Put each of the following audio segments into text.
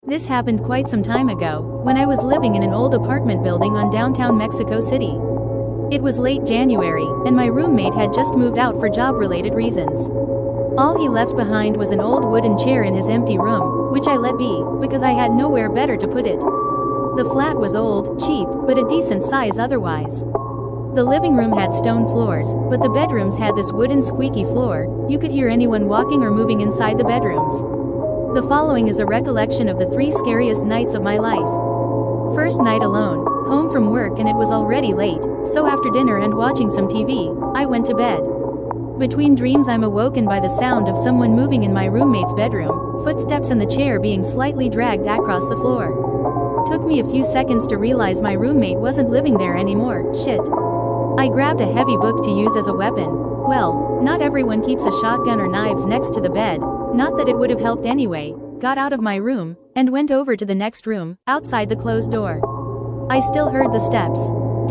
This happened quite some time ago, when I was living in an old apartment building on downtown Mexico City. It was late January, and my roommate had just moved out for job-related reasons. All he left behind was an old wooden chair in his empty room, which I let be, because I had nowhere better to put it. The flat was old, cheap, but a decent size otherwise. The living room had stone floors, but the bedrooms had this wooden squeaky floor. You could hear anyone walking or moving inside the bedrooms. The following is a recollection of the 3 scariest nights of my life. First night alone, home from work, and it was already late, so after dinner and watching some TV, I went to bed. Between dreams I'm awoken by the sound of someone moving in my roommate's bedroom, footsteps and the chair being slightly dragged across the floor. Took me a few seconds to realize my roommate wasn't living there anymore. Shit. I grabbed a heavy book to use as a weapon. Well, not everyone keeps a shotgun or knives next to the bed, not that it would have helped anyway. Got out of my room, and went over to the next room, outside the closed door. I still heard the steps.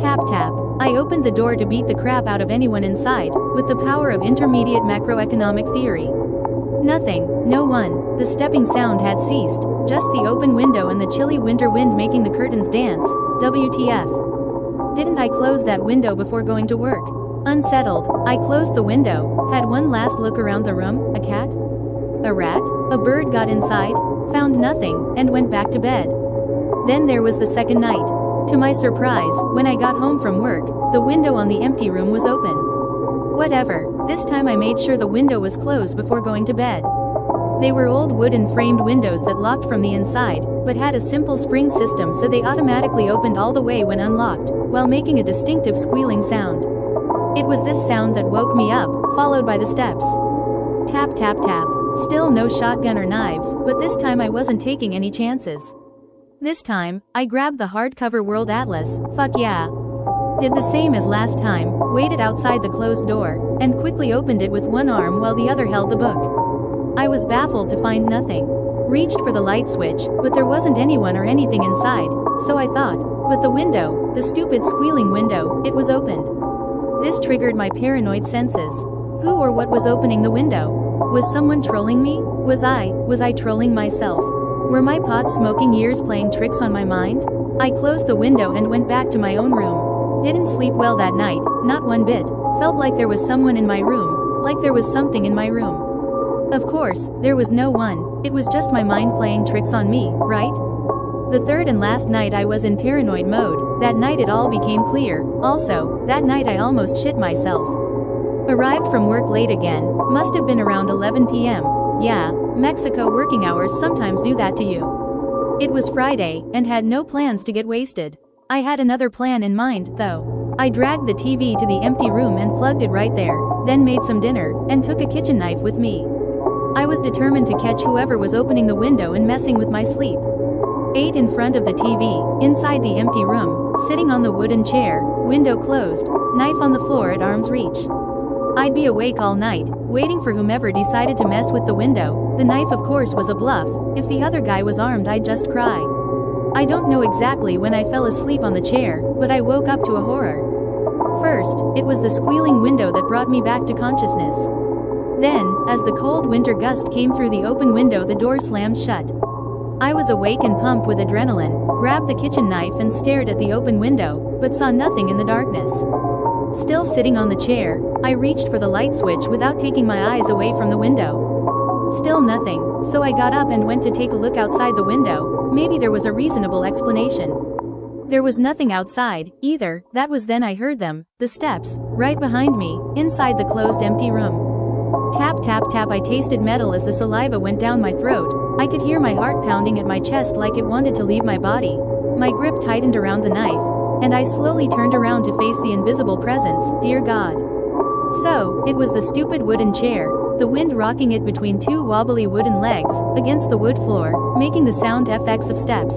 Tap tap. I opened the door to beat the crap out of anyone inside, with the power of intermediate macroeconomic theory. Nothing, no one. The stepping sound had ceased, just the open window and the chilly winter wind making the curtains dance. WTF. Didn't I close that window before going to work? Unsettled, I closed the window, had one last look around the room. A cat? A rat? A bird got inside? Found nothing, and went back to bed. Then there was the second night. To my surprise, when I got home from work, the window on the empty room was open. Whatever, this time I made sure the window was closed before going to bed. They were old wooden framed windows that locked from the inside, but had a simple spring system, so they automatically opened all the way when unlocked, while making a distinctive squealing sound. It was this sound that woke me up, followed by the steps. Tap tap tap. Still no shotgun or knives, but this time I wasn't taking any chances. This time, I grabbed the hardcover World Atlas. Fuck yeah. Did the same as last time, waited outside the closed door, and quickly opened it with one arm while the other held the book. I was baffled to find nothing. Reached for the light switch, but there wasn't anyone or anything inside, so I thought, but the window, the stupid squealing window, it was opened. This triggered my paranoid senses. Who or what was opening the window? Was someone trolling me? Was I trolling myself? Were my pot-smoking years playing tricks on my mind? I closed the window and went back to my own room. Didn't sleep well that night, not one bit. Felt like there was someone in my room, like there was something in my room. Of course, there was no one, it was just my mind playing tricks on me, right? The third and last night I was in paranoid mode. That night it all became clear. Also, that night I almost shit myself. Arrived from work late again, must have been around 11 p.m. Yeah, Mexico working hours sometimes do that to you. It was Friday, and had no plans to get wasted. I had another plan in mind, though. I dragged the TV to the empty room and plugged it right there, then made some dinner, and took a kitchen knife with me. I was determined to catch whoever was opening the window and messing with my sleep. Ate in front of the TV, inside the empty room, sitting on the wooden chair, window closed, knife on the floor at arm's reach. I'd be awake all night, waiting for whomever decided to mess with the window. The knife of course was a bluff. If the other guy was armed I'd just cry. I don't know exactly when I fell asleep on the chair, but I woke up to a horror. First, it was the squealing window that brought me back to consciousness. Then, as the cold winter gust came through the open window, the door slammed shut. I was awake and pumped with adrenaline, grabbed the kitchen knife and stared at the open window, but saw nothing in the darkness. Still sitting on the chair, I reached for the light switch without taking my eyes away from the window. Still nothing, so I got up and went to take a look outside the window. Maybe there was a reasonable explanation. There was nothing outside, either. That was then I heard them, the steps, right behind me, inside the closed empty room. Tap tap tap. I tasted metal as the saliva went down my throat. I could hear my heart pounding at my chest like it wanted to leave my body. My grip tightened around the knife, and I slowly turned around to face the invisible presence. Dear God. So, it was the stupid wooden chair, the wind rocking it between two wobbly wooden legs, against the wood floor, making the sound FX of steps.